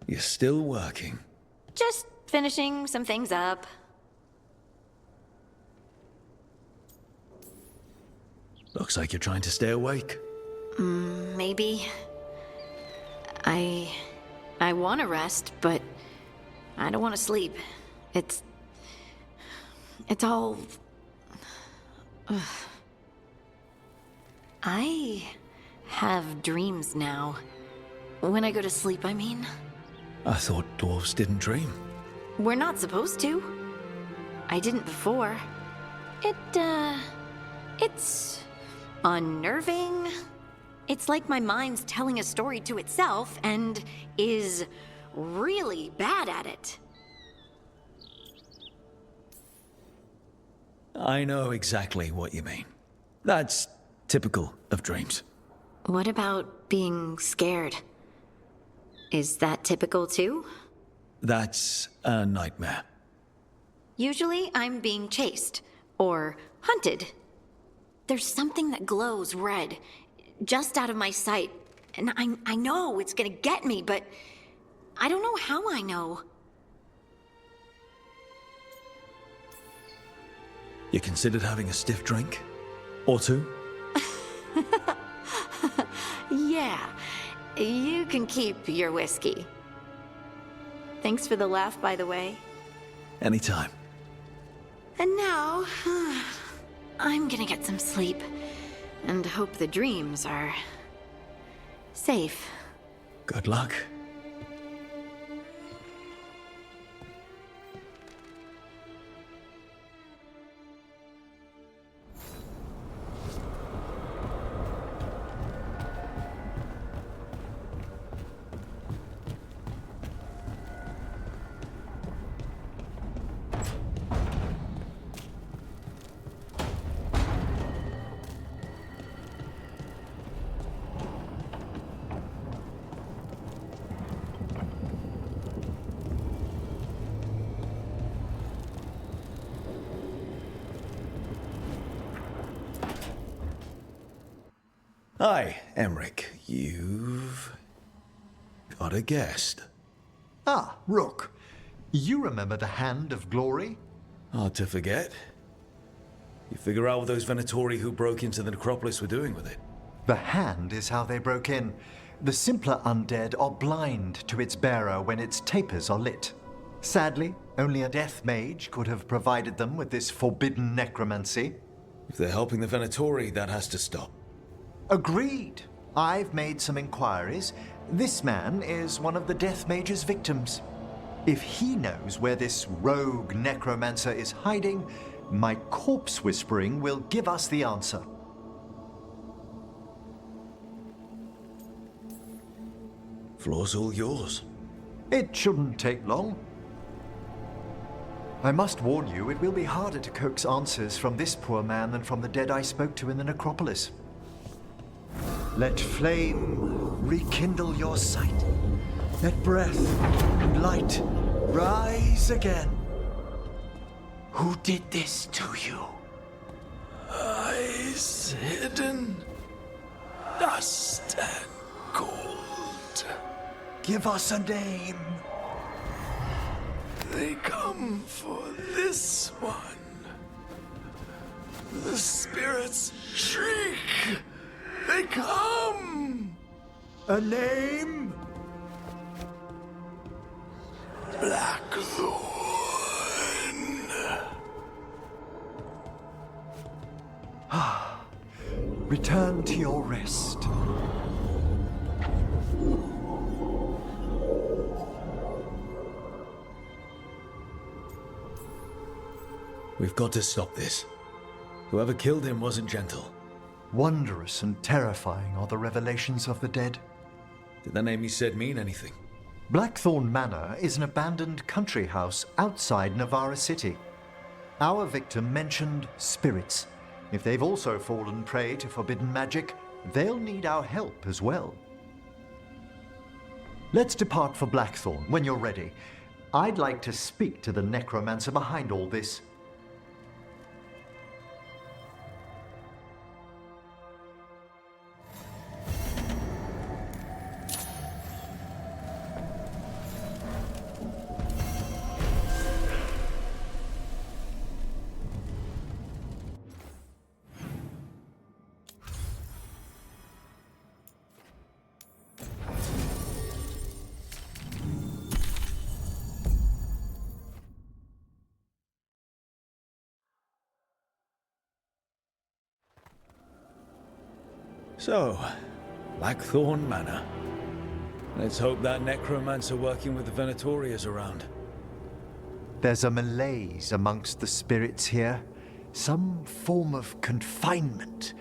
You're still working. Just finishing some things up. Looks like you're trying to stay awake. Maybe. I want to rest, but I don't want to sleep. It's all... Ugh. I have dreams now. When I go to sleep, I mean. I thought dwarves didn't dream. We're not supposed to. I didn't before. It's unnerving. It's like my mind's telling a story to itself and is really bad at it. I know exactly what you mean. That's typical of dreams. What about being scared? Is that typical too? That's a nightmare. Usually I'm being chased or hunted. There's something that glows red, just out of my sight, and I know it's gonna get me, but I don't know how I know. You considered having a stiff drink? Or two? Yeah, you can keep your whiskey. Thanks for the laugh, by the way. Anytime. And now, I'm gonna get some sleep, and hope the dreams are safe. Good luck. Hi, Emric. You've got a guest. Ah, Rook. You remember the Hand of Glory? Hard to forget. You figure out what those Venatori who broke into the necropolis were doing with it? The Hand is how they broke in. The simpler undead are blind to its bearer when its tapers are lit. Sadly, only a death mage could have provided them with this forbidden necromancy. If they're helping the Venatori, that has to stop. Agreed. I've made some inquiries. This man is one of the Death Mage's victims. If he knows where this rogue necromancer is hiding, my corpse whispering will give us the answer. Floor's all yours. It shouldn't take long. I must warn you, it will be harder to coax answers from this poor man than from the dead I spoke to in the necropolis. Let flame rekindle your sight. Let breath and light rise again. Who did this to you? Eyes hidden, dust and gold. Give us a name. They come for this one. The spirits shriek. They come! A name? Blackthorn. Return to your rest. We've got to stop this. Whoever killed him wasn't gentle. Wondrous and terrifying are the revelations of the dead. Did the name he said mean anything? Blackthorn Manor is an abandoned country house outside Navarra City. Our victim mentioned spirits. If they've also fallen prey to forbidden magic, they'll need our help as well. Let's depart for Blackthorn when you're ready. I'd like to speak to the necromancer behind all this. So, Blackthorn Manor. Let's hope that necromancer working with the Venatori is around. There's a malaise amongst the spirits here. Some form of confinement.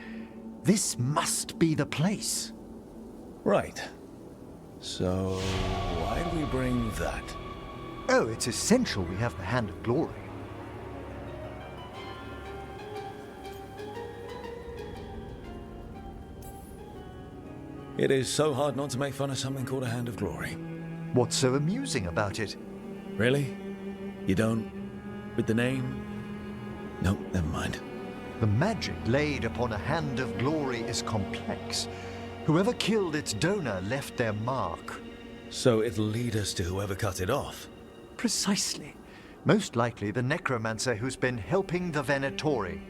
This must be the place. Right. So, why do we bring that? Oh, it's essential we have the Hand of Glory. It is so hard not to make fun of something called a Hand of Glory. What's so amusing about it? Really? You don't? With the name? Nope, never mind. The magic laid upon a Hand of Glory is complex. Whoever killed its donor left their mark. So it'll lead us to whoever cut it off? Precisely. Most likely the necromancer who's been helping the Venatori.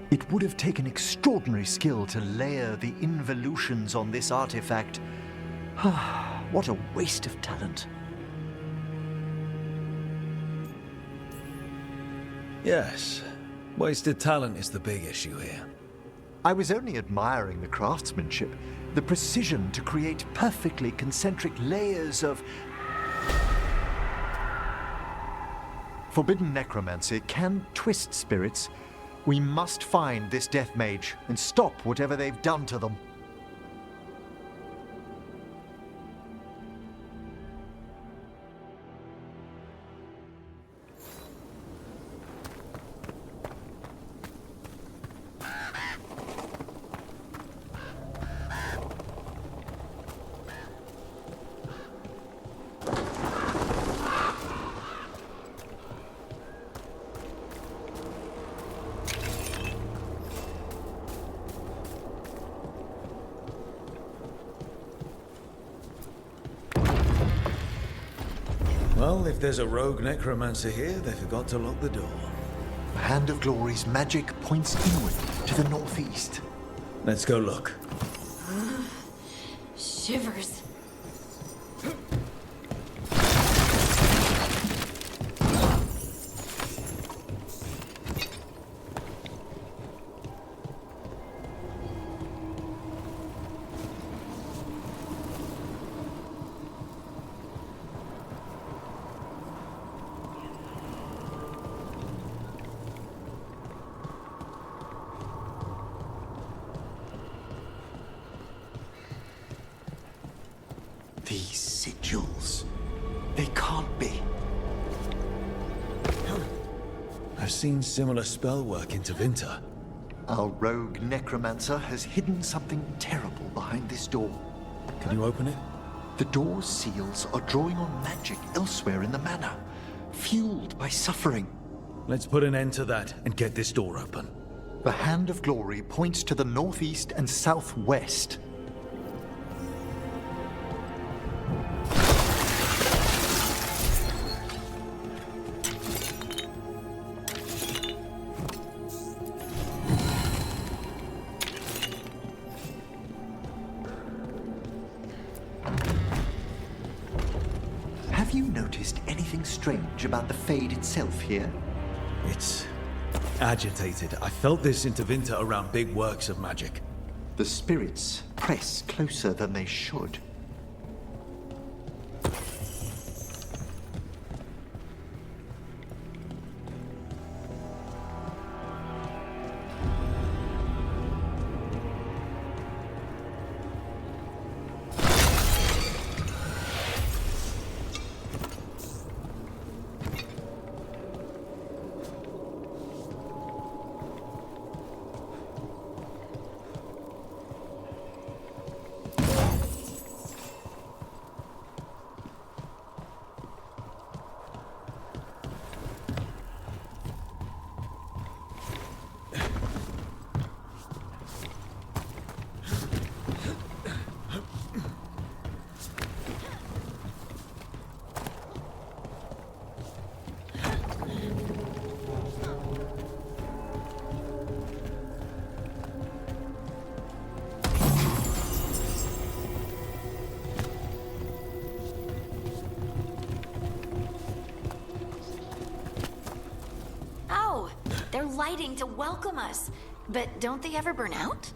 It would have taken extraordinary skill to layer the involutions on this artifact. What a waste of talent. Yes. Wasted talent is the big issue here. I was only admiring the craftsmanship, the precision to create perfectly concentric layers of... Forbidden necromancy can twist spirits. We must find this death mage and stop whatever they've done to them. Well, if there's a rogue necromancer here, they forgot to lock the door. The Hand of Glory's magic points inward to the northeast. Let's go look. Shivers. These sigils. They can't be. I've seen similar spell work in Tevinter. Our rogue necromancer has hidden something terrible behind this door. Can you open it? The door's seals are drawing on magic elsewhere in the manor, fueled by suffering. Let's put an end to that and get this door open. The Hand of Glory points to the northeast and southwest. Have you noticed anything strange about the Fade itself here? It's agitated. I felt this in Tevinter around big works of magic. The spirits press closer than they should. They're lighting to welcome us. But don't they ever burn out?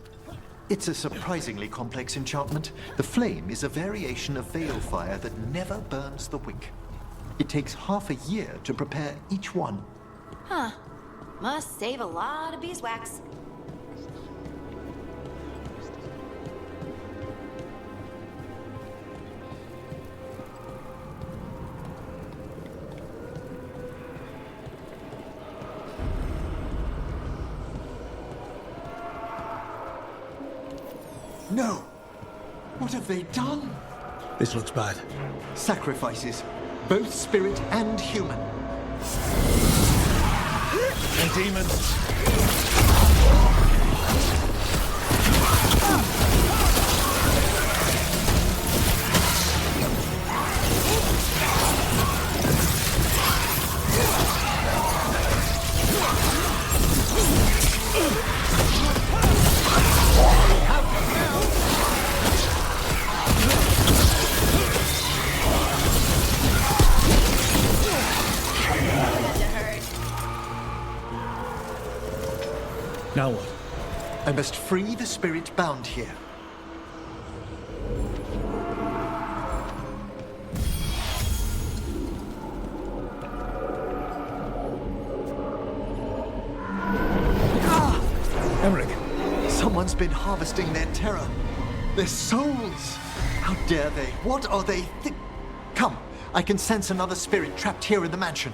It's a surprisingly complex enchantment. The flame is a variation of veil fire that never burns the wick. It takes half a year to prepare each one. Huh. Must save a lot of beeswax. No! What have they done? This looks bad. Sacrifices, both spirit and human. And demons. Now what? I must free the spirit bound here. Emmerich. Someone's been harvesting their terror. Their souls. How dare they? What are they Come, I can sense another spirit trapped here in the mansion.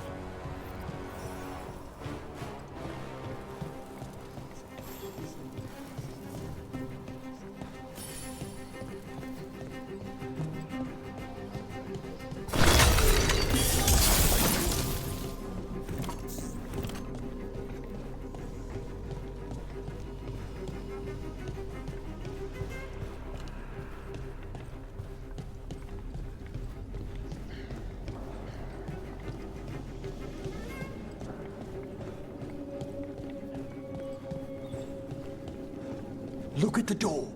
Look at the door.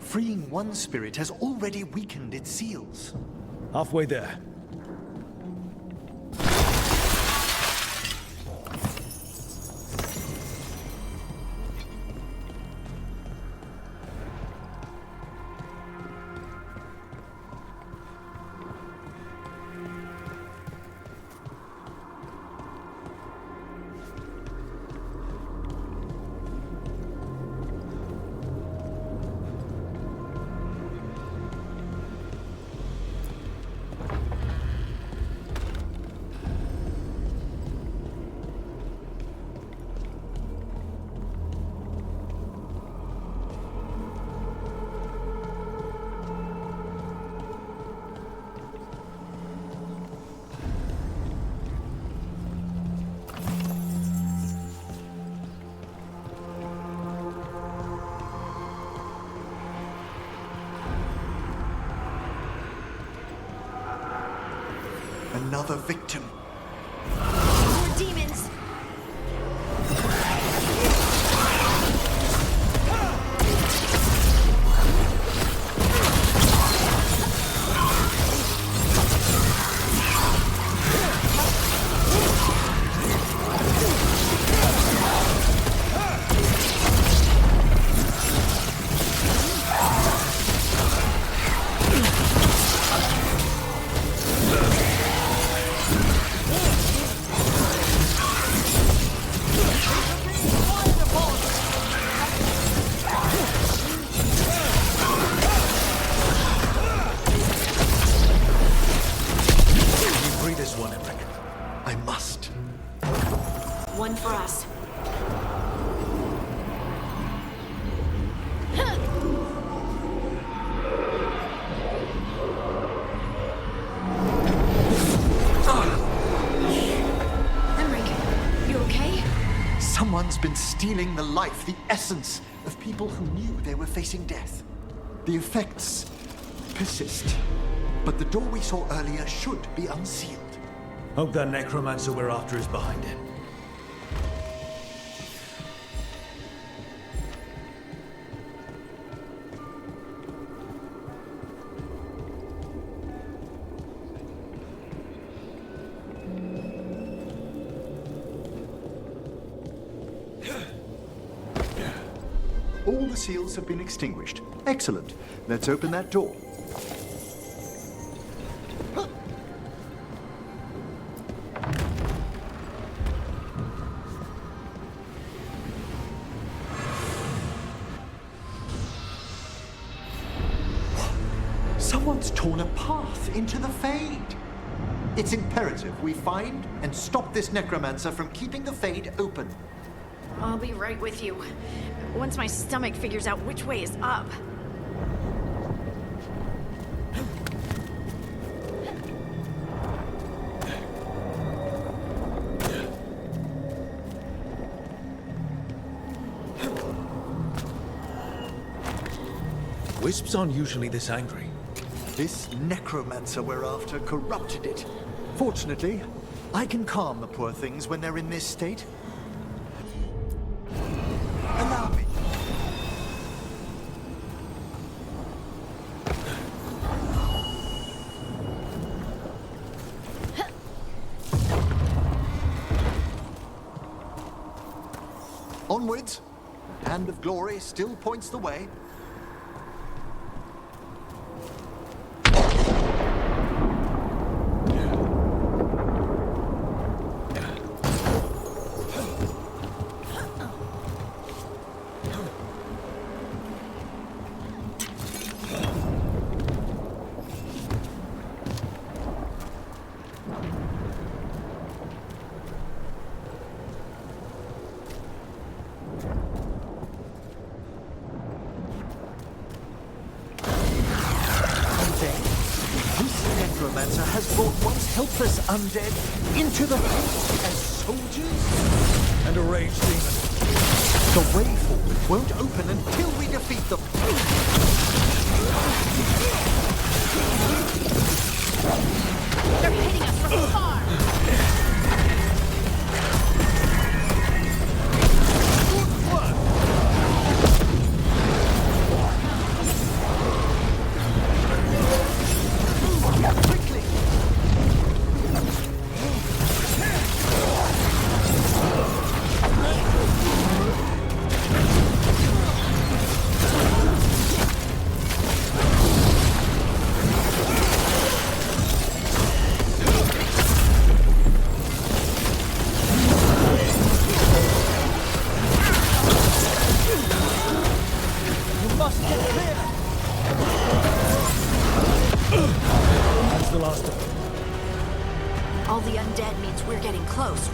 Freeing one spirit has already weakened its seals. Halfway there. Another victim. More demons! I must. One for us. Emmerich, you okay? Someone's been stealing the life, the essence of people who knew they were facing death. The effects persist, but the door we saw earlier should be unsealed. Hope that necromancer we're after is behind it. All the seals have been extinguished. Excellent. Let's open that door. Someone's torn a path into the Fade. It's imperative we find and stop this necromancer from keeping the Fade open. I'll be right with you. Once my stomach figures out which way is up. Wisps aren't usually this angry. This necromancer we're after corrupted it. Fortunately, I can calm the poor things when they're in this state. Allow me. Onwards. Hand of Glory still points the way. Necromancer has brought once helpless undead into the Fade as soldiers? And a rage demon. The way forward won't open until we defeat them. They're hitting us from afar!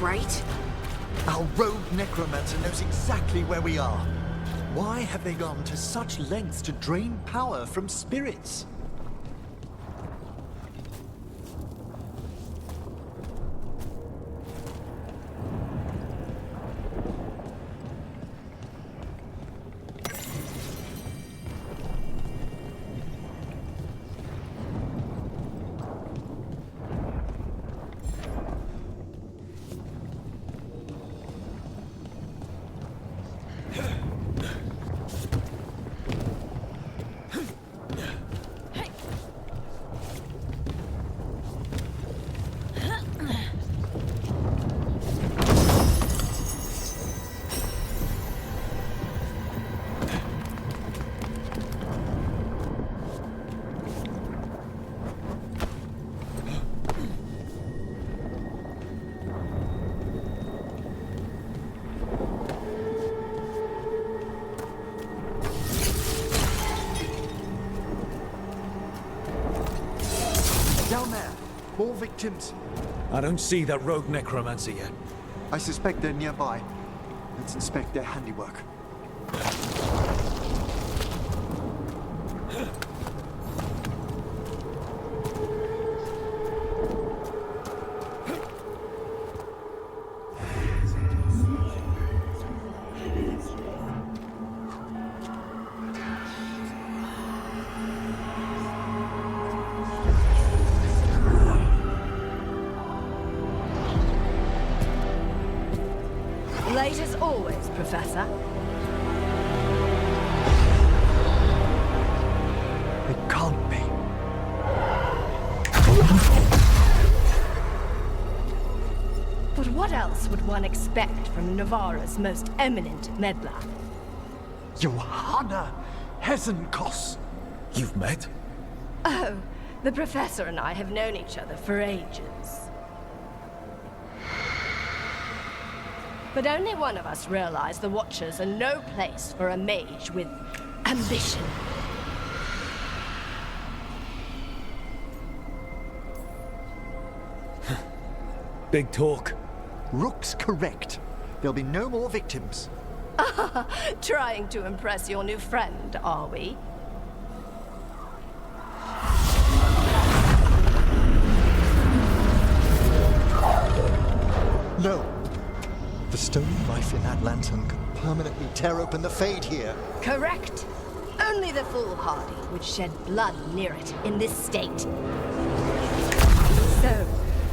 Right? Our rogue necromancer knows exactly where we are. Why have they gone to such lengths to drain power from spirits? Down there. More victims. I don't see that rogue necromancer yet. I suspect they're nearby. Let's inspect their handiwork. Late as always, Professor. It can't be. But what else would one expect from Navarra's most eminent meddler? Johanna Hesenkos. You've met? Oh, the Professor and I have known each other for ages. But only one of us realized the Watchers are no place for a mage with ambition. Big talk. Rook's correct. There'll be no more victims. Trying to impress your new friend, are we? No. The stone knife in that lantern could permanently tear open the Fade here. Correct. Only the foolhardy would shed blood near it in this state. So,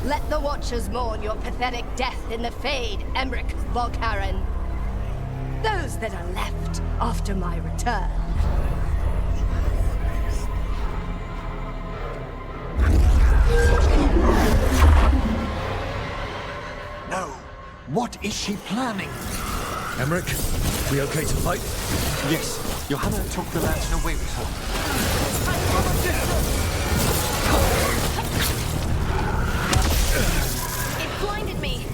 let the Watchers mourn your pathetic death in the Fade, Emric Volkaren. Those that are left after my return. No. What is she planning? Emric, we okay to fight? Yes, Johanna took the lantern away with her. It blinded me.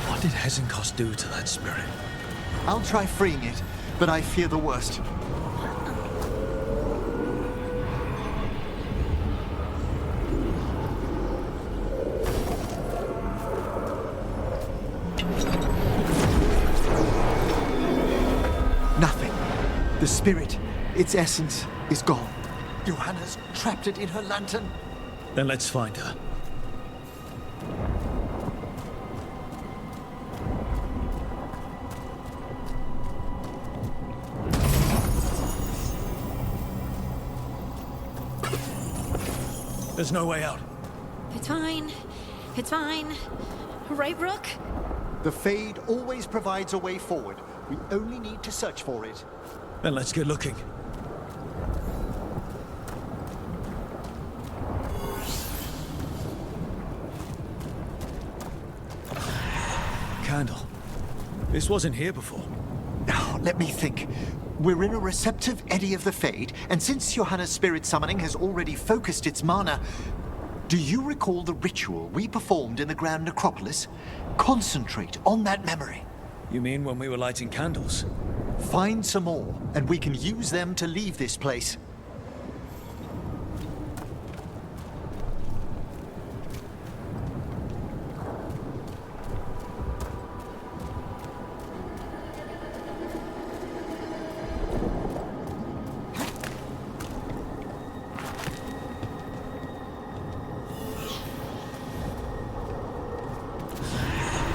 What did Hesenkos do to that spirit? I'll try freeing it, but I fear the worst. Nothing. The spirit, its essence, is gone. Johanna's trapped it in her lantern. Then let's find her. There's no way out. It's fine. It's fine. Right, Rook? The Fade always provides a way forward. We only need to search for it. Then let's get looking. Candle. This wasn't here before. Now, let me think. We're in a receptive eddy of the Fade, and since Johanna's spirit summoning has already focused its mana, do you recall the ritual we performed in the Grand Necropolis? Concentrate on that memory. You mean when we were lighting candles? Find some more, and we can use them to leave this place.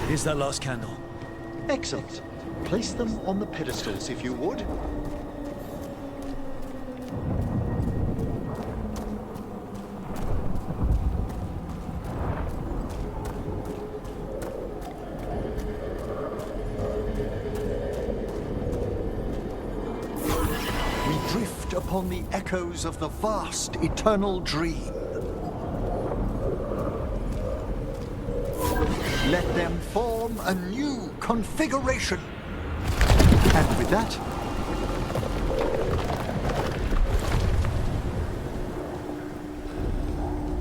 Here's that last candle. Excellent. Place them on the pedestals, if you would. We drift upon the echoes of the vast, eternal dream. Let them form a new configuration. And with that,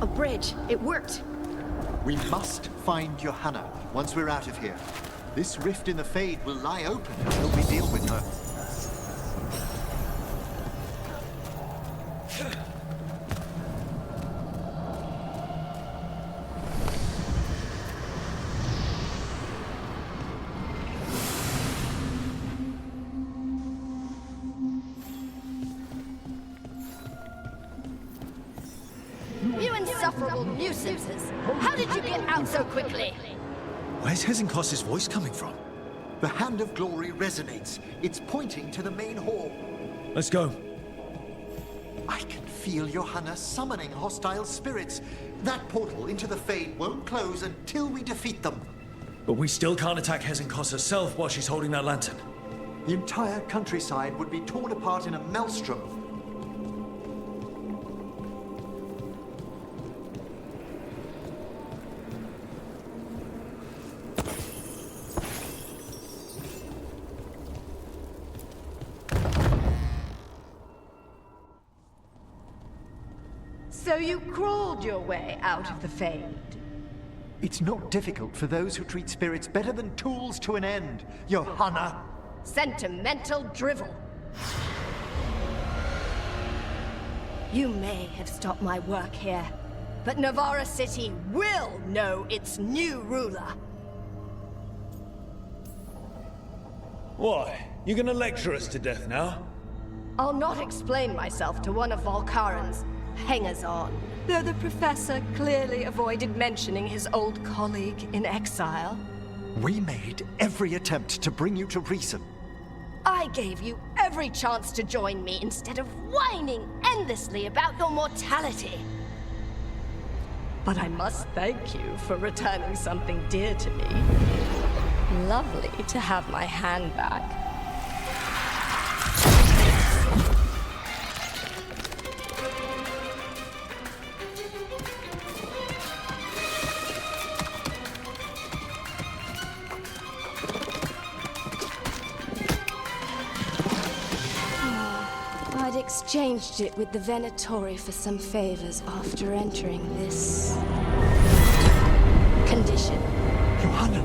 A bridge. It worked. We must find Johanna once we're out of here. This rift in the Fade will lie open until we deal with her. You insufferable nuisances! How did you get out so quickly? Where's Hezenkos's voice coming from? The Hand of Glory resonates. It's pointing to the main hall. Let's go. I can feel Johanna summoning hostile spirits. That portal into the Fade won't close until we defeat them. But we still can't attack Hezenkos herself while she's holding that lantern. The entire countryside would be torn apart in a maelstrom. So you crawled your way out of the Fade? It's not difficult for those who treat spirits better than tools to an end, Johanna. Sentimental drivel. You may have stopped my work here, but Navarra City will know its new ruler. Why? You gonna lecture us to death now? I'll not explain myself to one of Volkaren's hangers-on, though the professor clearly avoided mentioning his old colleague in exile. We made every attempt to bring you to reason. I gave you every chance to join me instead of whining endlessly about your mortality. But I must thank you for returning something dear to me. Lovely to have my hand back. I'd exchanged it with the Venatori for some favors after entering this condition. Johanna,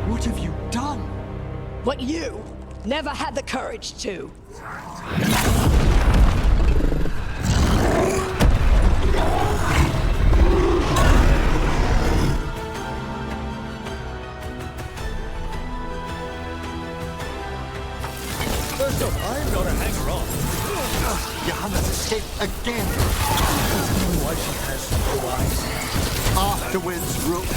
what have you done? What you never had the courage to. First off, I'm not a hanger-on. Johanna's escaped again. Doesn't know why she has no eyes. Afterwards, Rook.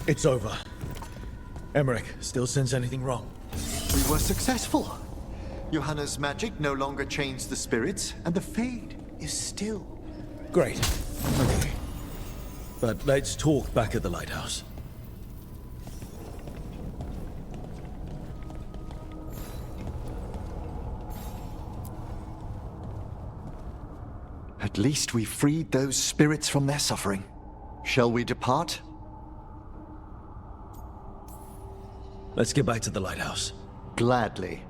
It's over. Emmerich, still sense anything wrong? We were successful. Johanna's magic no longer changed the spirits, and the Fade is still. Great. Okay. But let's talk back at the lighthouse. At least we freed those spirits from their suffering. Shall we depart? Let's get back to the lighthouse. Gladly.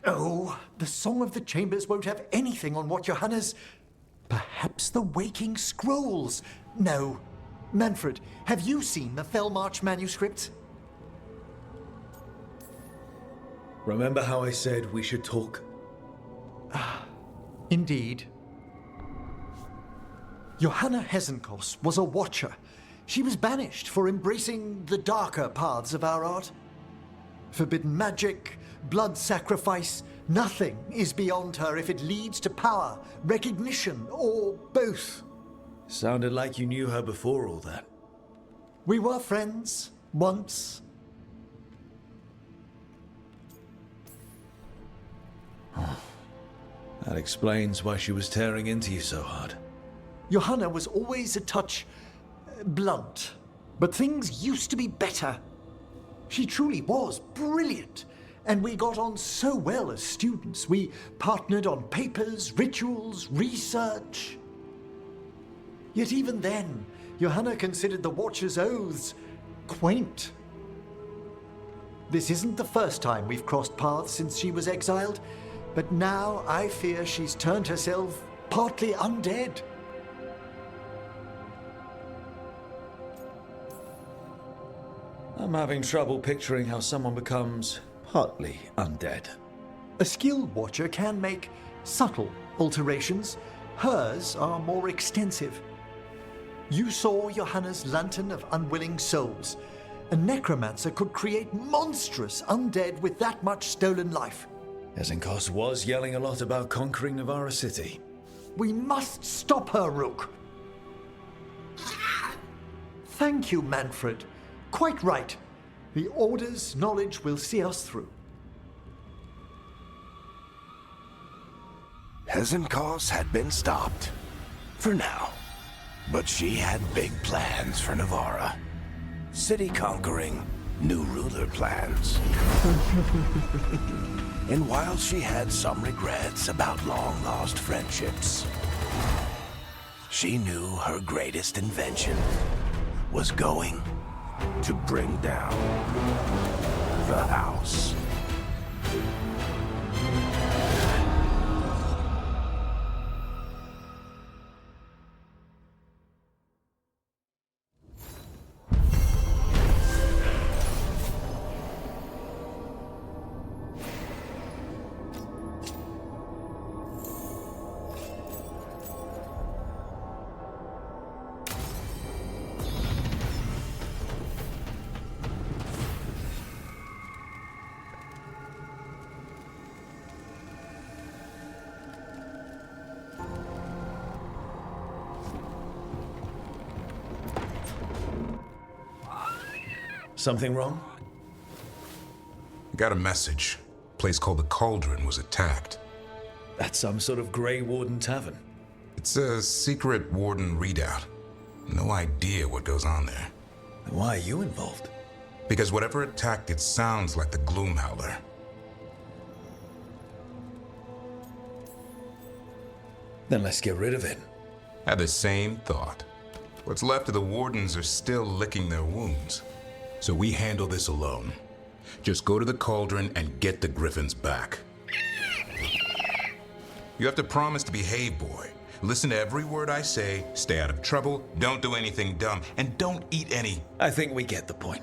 Oh, The Song of the Chambers won't have anything on what Johanna's... Perhaps the Waking Scrolls? No. Manfred, have you seen the Fellmarch manuscript? Remember how I said we should talk? Indeed. Johanna Hesenkos was a watcher. She was banished for embracing the darker paths of our art. Forbidden magic, blood sacrifice, nothing is beyond her if it leads to power, recognition, or both. Sounded like you knew her before all that. We were friends, once. That explains why she was tearing into you so hard. Johanna was always a touch blunt, but things used to be better. She truly was brilliant, and we got on so well as students. We partnered on papers, rituals, research. Yet even then, Johanna considered the Watcher's oaths quaint. This isn't the first time we've crossed paths since she was exiled, but now I fear she's turned herself partly undead. I'm having trouble picturing how someone becomes partly undead. A skilled Watcher can make subtle alterations. Hers are more extensive. You saw Johanna's Lantern of Unwilling Souls. A necromancer could create monstrous undead with that much stolen life. Hesenkos was yelling a lot about conquering Navarra City. We must stop her, Rook. Thank you, Manfred. Quite right. The Order's knowledge will see us through. Hesenkos had been stopped. For now. But she had big plans for Navarra. City conquering, new ruler plans. And while she had some regrets about long-lost friendships, she knew her greatest invention was going to bring down the house. Something wrong? Got a message. A place called the Cauldron was attacked. That's some sort of Grey Warden tavern. It's a secret Warden readout. No idea what goes on there. Then why are you involved? Because whatever attacked it sounds like the Gloomhowler. Then let's get rid of it. Had the same thought. What's left of the Wardens are still licking their wounds. So we handle this alone. Just go to the Cauldron and get the Griffins back. You have to promise to behave, boy. Listen to every word I say, stay out of trouble, don't do anything dumb, and don't eat any. I think we get the point.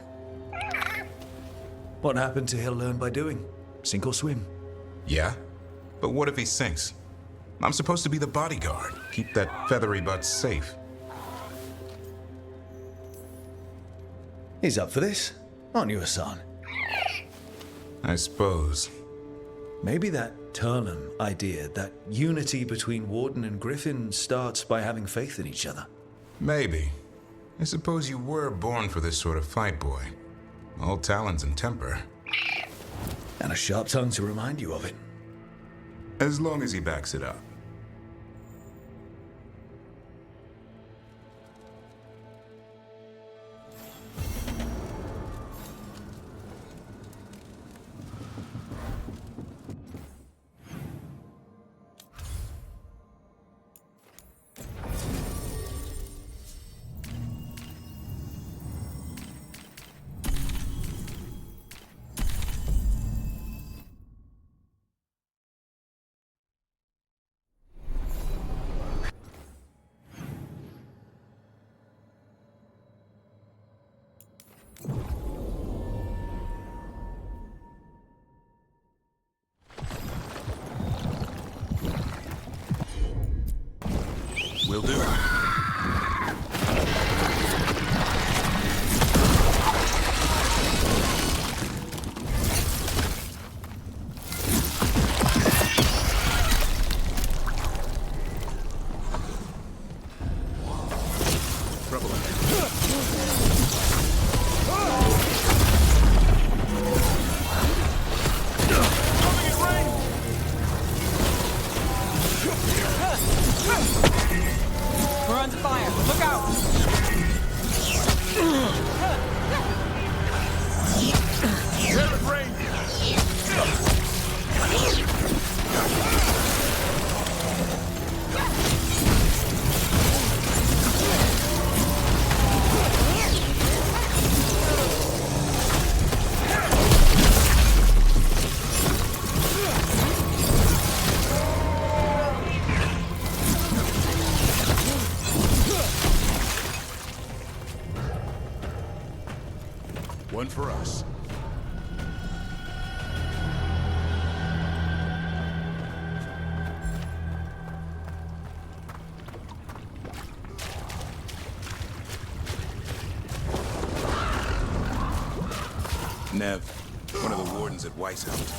What happened to he'll learn by doing? Sink or swim? Yeah? But what if he sinks? I'm supposed to be the bodyguard. Keep that feathery butt safe. He's up for this, aren't you, Hassan? I suppose. Maybe that Turnham idea, that unity between Warden and Griffin, starts by having faith in each other. Maybe. I suppose you were born for this sort of fight, boy. All talents and temper. And a sharp tongue to remind you of it. As long as he backs it up. Will do. We're under fire. Look out! One for us. Nev, one of the wardens at Weiss House.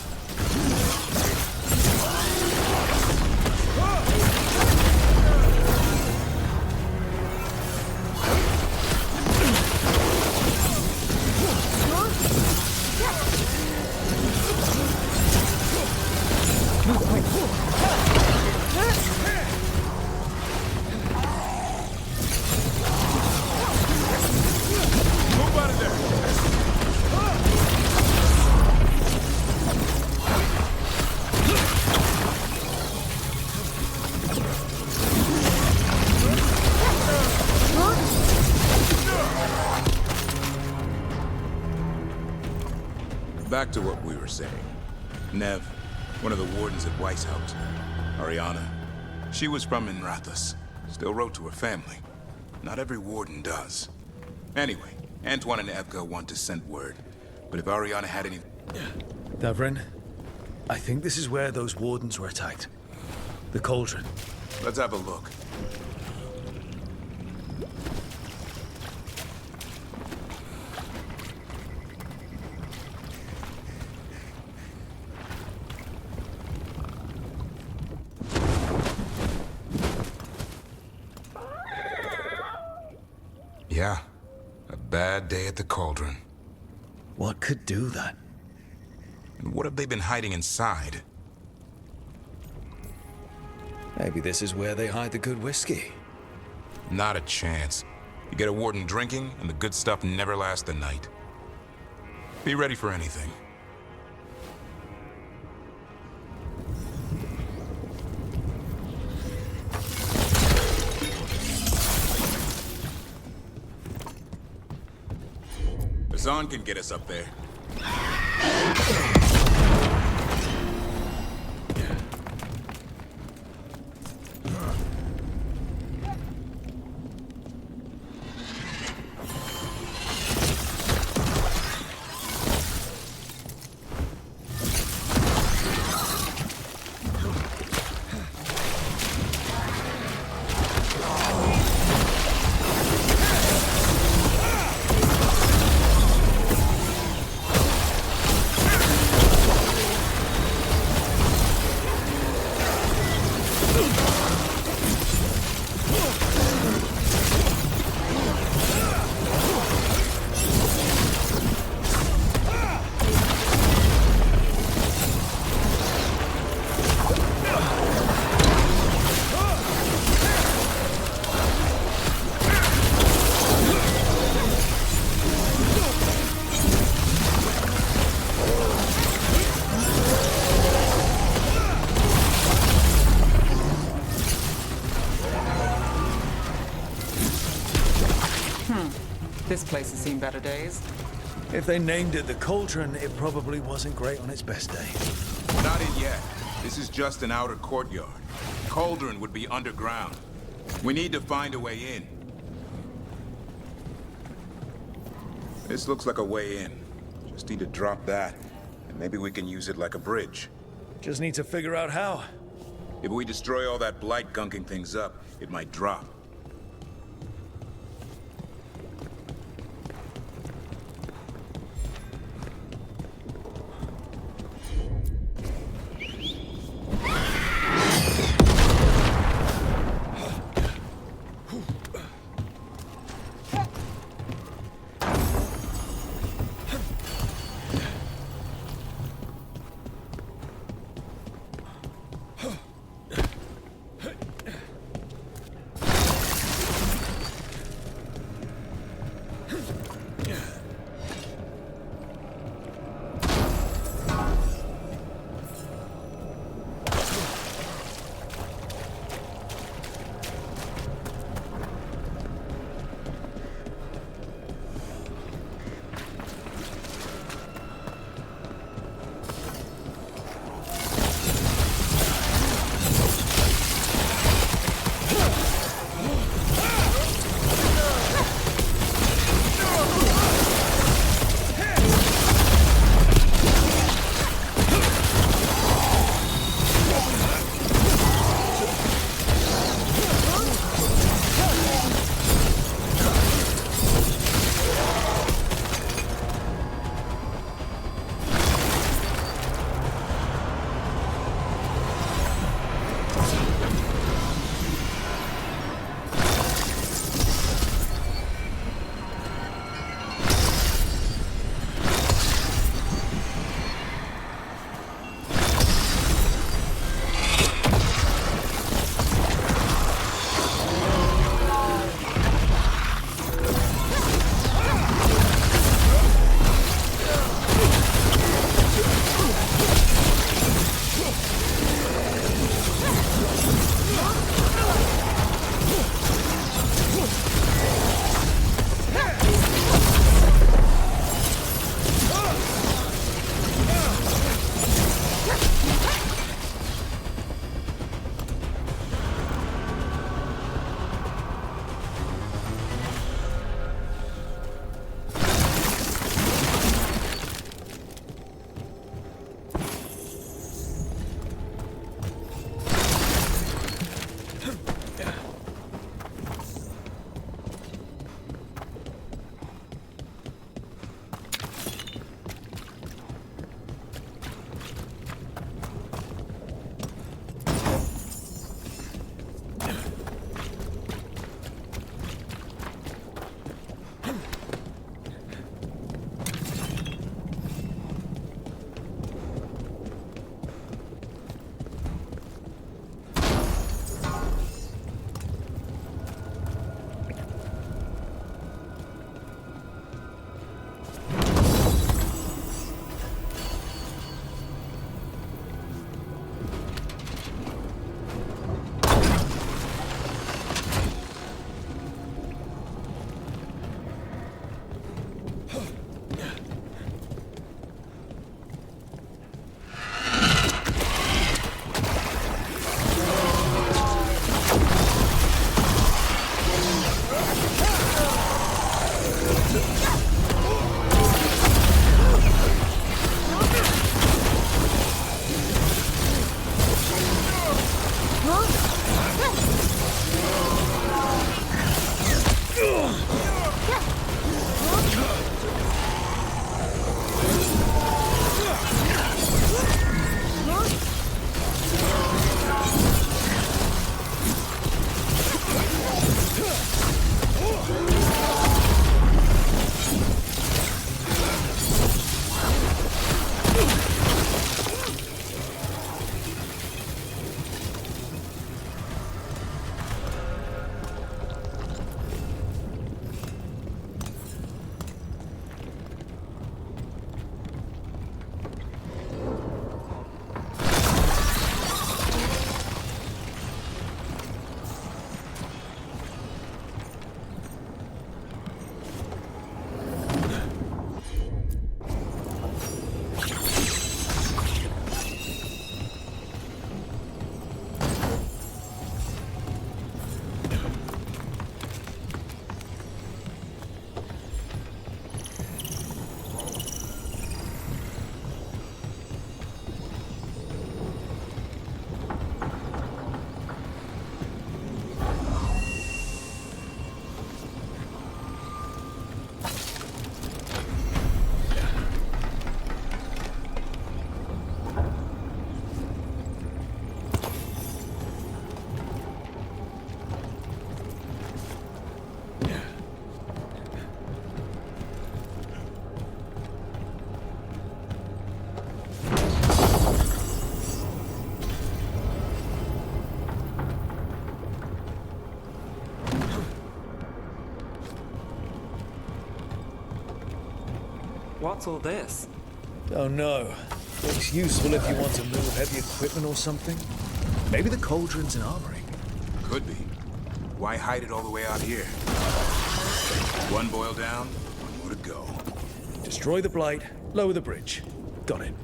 Move out of there! Back to what we were saying. Nev, one of the wardens at Weiss House. Ariana, she was from Inrathus. Still wrote to her family. Not every warden does. Anyway, Antoine and Evka want to send word. But if Ariana had any... Davrin, I think this is where those wardens were attacked. The cauldron. Let's have a look. Yeah, a bad day at the cauldron. What could do that? And what have they been hiding inside? Maybe this is where they hide the good whiskey. Not a chance. You get a warden drinking, and the good stuff never lasts the night. Be ready for anything. Zahn can get us up there. This place has seen better days. If they named it the cauldron, it probably wasn't great on its best day. Not in yet. This is just an outer courtyard. Cauldron would be underground. We need to find a way in. This looks like a way in. Just need to drop that, and maybe we can use it like a bridge. Just need to figure out how. If we destroy all that blight gunking things up, it might drop. What's all this? Oh no. Looks useful if you want to move heavy equipment or something. Maybe the cauldron's an armory. Could be. Why hide it all the way out here? One boil down, one more to go. Destroy the blight, lower the bridge. Got it.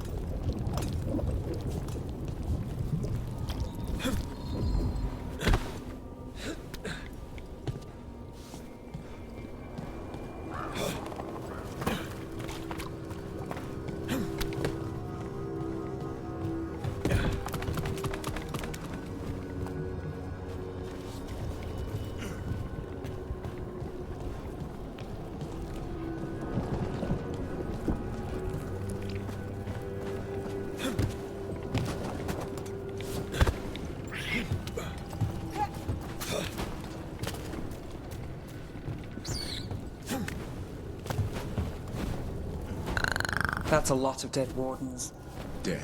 That's a lot of dead wardens. Damn.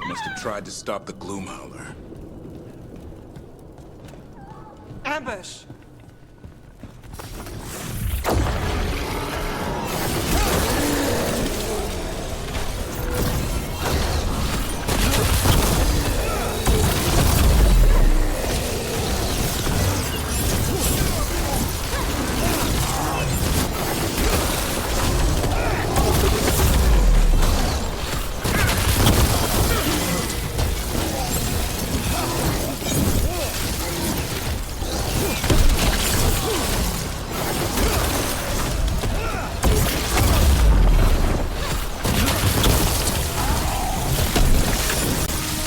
Must have tried to stop the Gloomhowler. Ambush!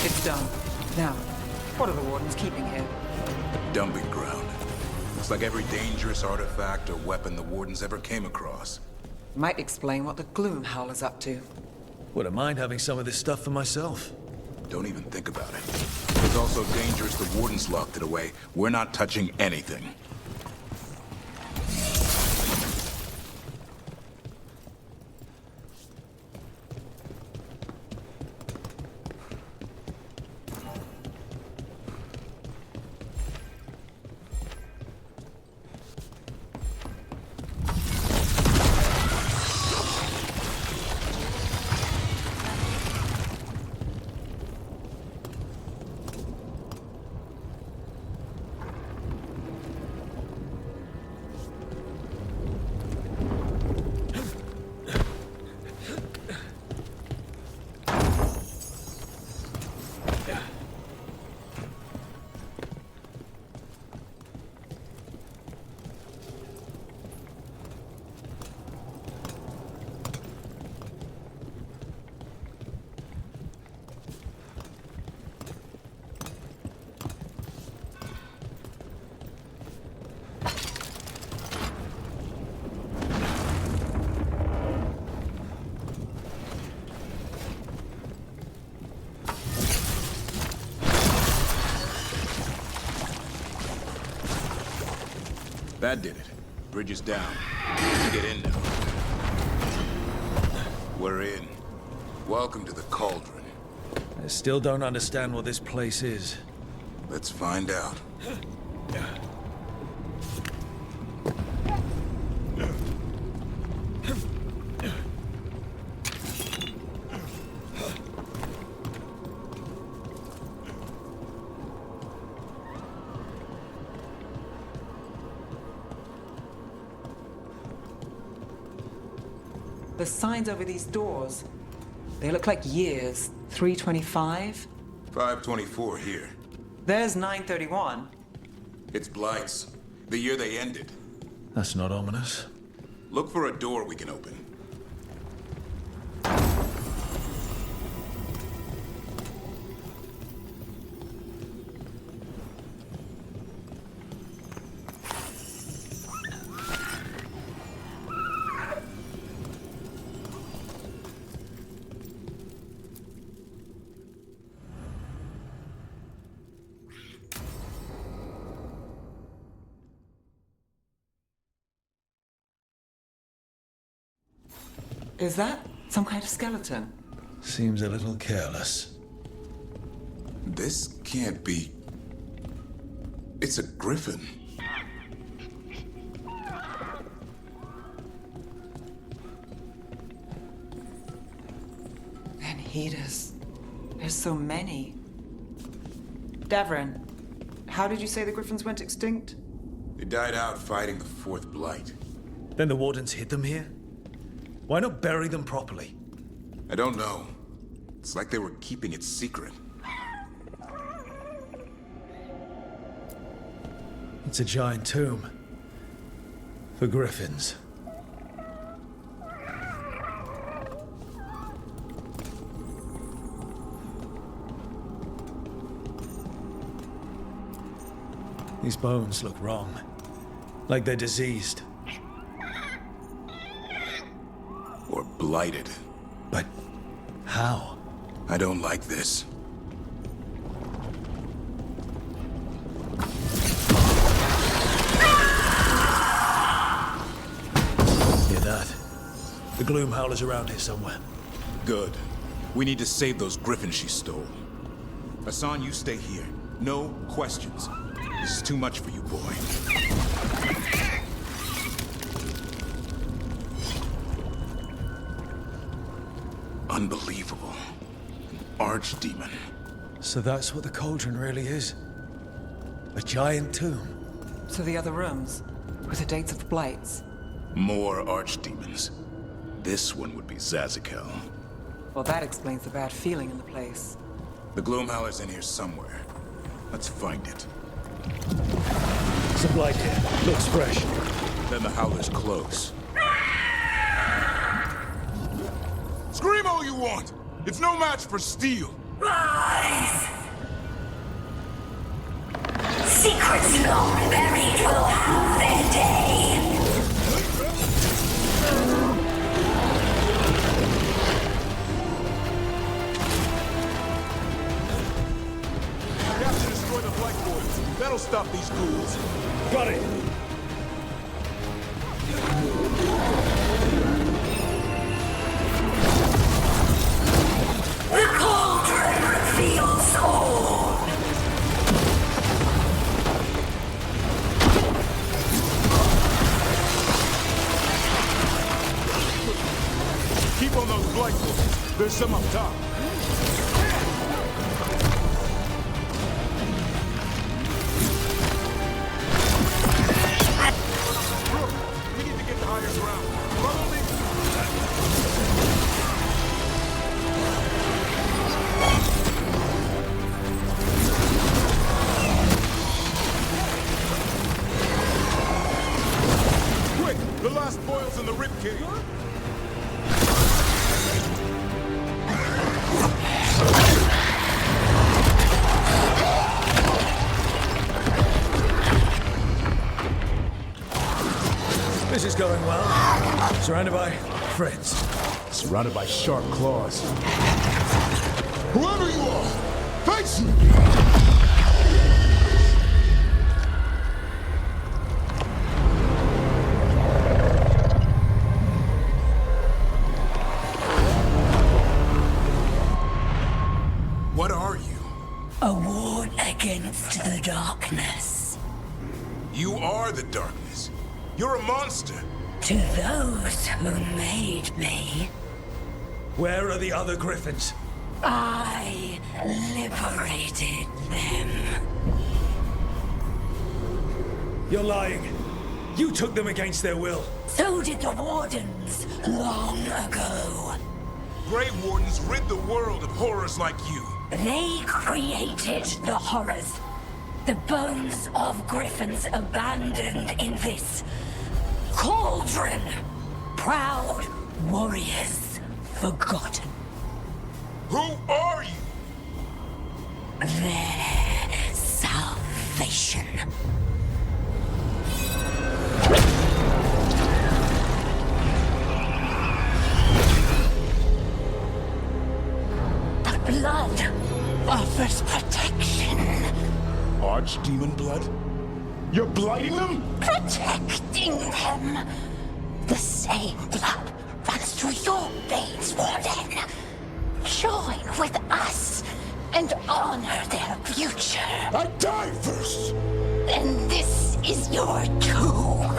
It's done. Now, what are the wardens keeping here? Dumping ground. Looks like every dangerous artifact or weapon the Wardens ever came across. Might explain what the Gloomhowler's up to. Wouldn't mind having some of this stuff for myself. Don't even think about it. It's also dangerous the Wardens locked it away. We're not touching anything. That did it. Bridge is down. Let's get in now. We're in. Welcome to the Cauldron. I still don't understand what this place is. Let's find out. The signs over these doors, they look like years. 325? 524 here. There's 931. It's Blight's. The year they ended. That's not ominous. Look for a door we can open. Is that some kind of skeleton? Seems a little careless. This can't be... It's a griffin. Heaters. There's so many. Davrin, how did you say the griffins went extinct? They died out fighting the Fourth Blight. Then the Wardens hid them here? Why not bury them properly? I don't know. It's like they were keeping it secret. It's a giant tomb. For griffins. These bones look wrong. Like they're diseased. Or blighted. But how? I don't like this. Hear that? The gloom howler's around here somewhere. Good. We need to save those griffins she stole. Hassan, you stay here. No questions. This is too much for you, boy. Unbelievable. An archdemon. So that's what the cauldron really is? A giant tomb? So the other rooms, with the dates of the blights. More archdemons. This one would be Zazakel. Well, that explains the bad feeling in the place. The Gloomhowler's in here somewhere. Let's find it. Some light here. Looks fresh. Then the Howler's close. Scream all you want! It's no match for steel! Rise! Secrets long buried will have their day. We have to destroy the Blight Boys. That'll stop these ghouls. Got it! The cauldron reveals all. Keep on those Blight Boys. There's some up top. We need to get the higher ground. Follow me. Quick! The last boil's in the ribcage. This is going well. Surrounded by friends. Surrounded by sharp claws. Whoever you are, face me! What are you? A ward against the darkness. You are the darkness. You're a monster. To those who made me, Where are the other griffins? I liberated them. You're lying. You took them against their will. So did the wardens long ago. Grey Wardens rid the world of horrors like you. They created the horrors. The bones of griffins abandoned in this cauldron. Proud warriors forgotten. Who are you? Their salvation. The blood offers protection. Archdemon blood? You're blighting them? Protecting them. The same blood runs through your veins, Warden. Join with us and honor their future. I die first! Then this is your tomb.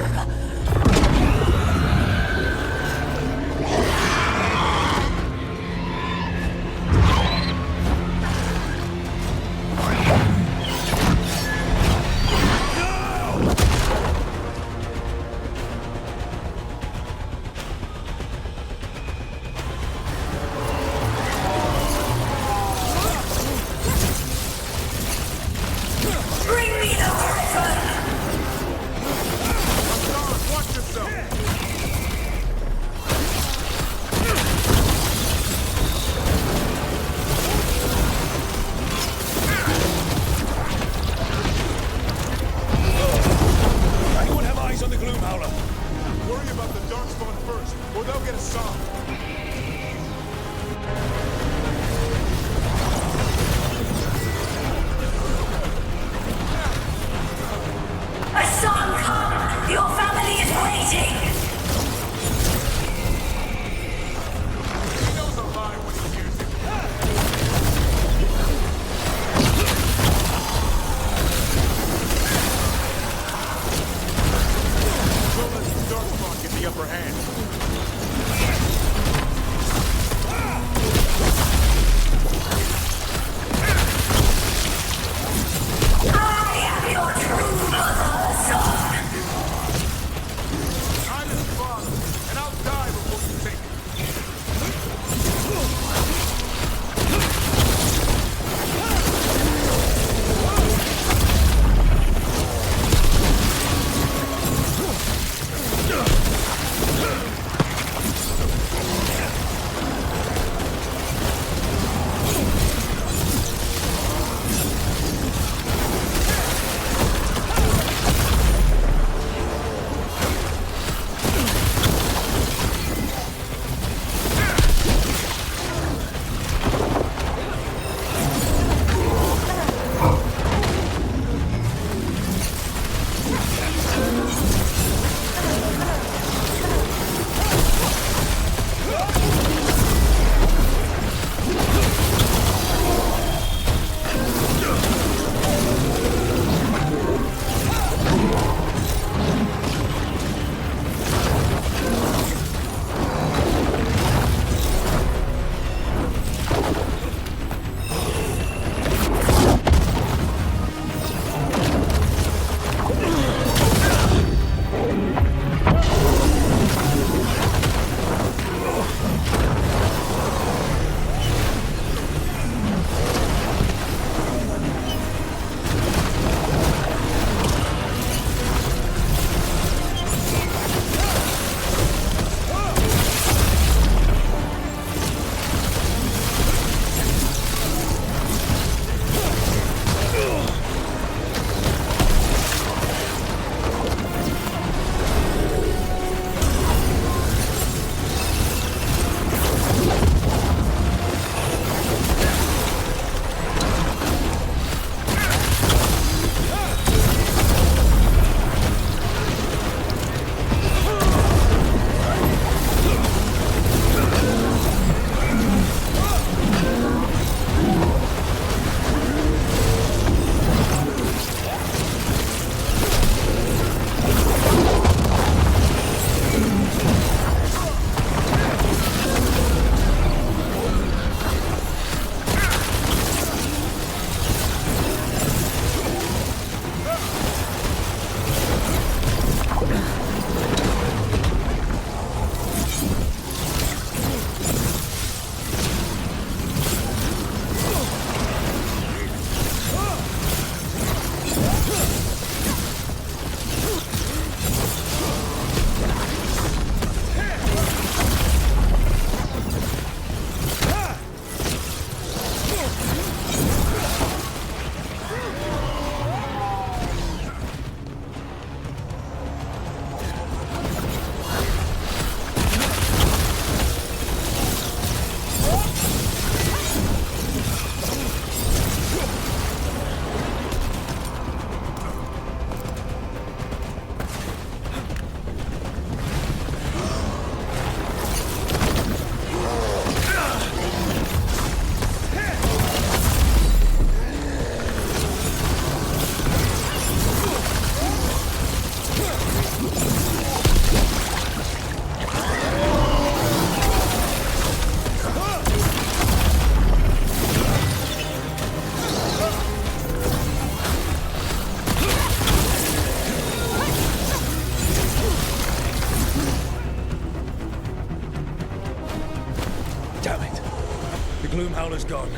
Gloomhowler's gone.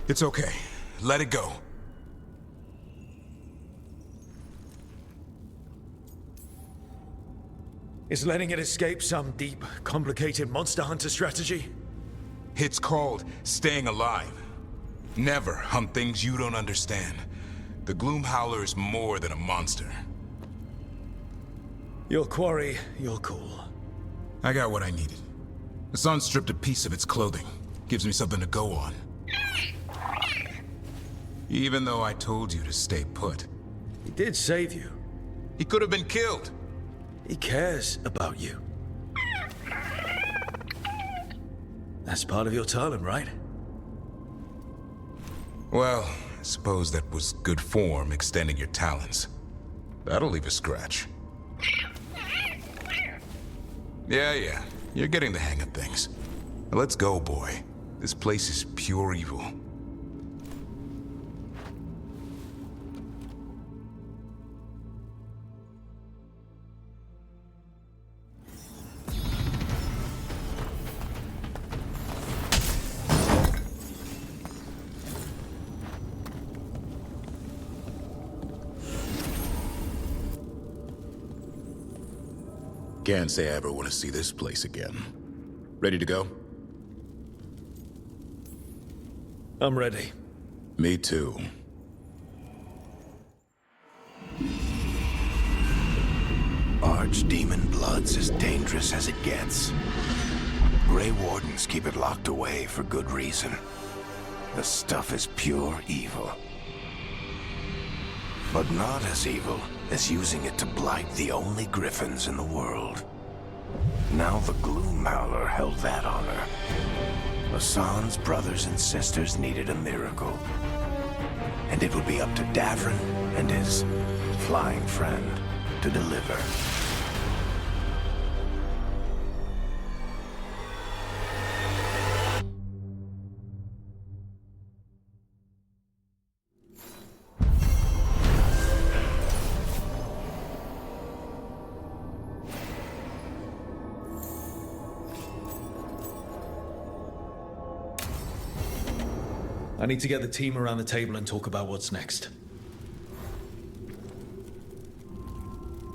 It's okay. Let it go. Is letting it escape some deep, complicated monster hunter strategy? It's called staying alive. Never hunt things you don't understand. The Gloomhowler is more than a monster. Your quarry, your call. I got what I needed. The sun stripped a piece of its clothing. Gives me something to go on. Even though I told you to stay put. He did save you. He could have been killed. He cares about you. That's part of your talent, right? Well, I suppose that was good form, extending your talons. That'll leave a scratch. Yeah, you're getting the hang of things. Now let's go, boy. This place is pure evil. Can't say I ever want to see this place again. Ready to go? I'm ready. Me too. Archdemon blood's as dangerous as it gets. Grey Wardens keep it locked away for good reason. The stuff is pure evil. But not as evil as using it to blight the only griffins in the world. Now the Gloomhowler held that honor. Hassan's brothers and sisters needed a miracle. And it would be up to Davrin and his flying friend to deliver. I need to get the team around the table and talk about what's next.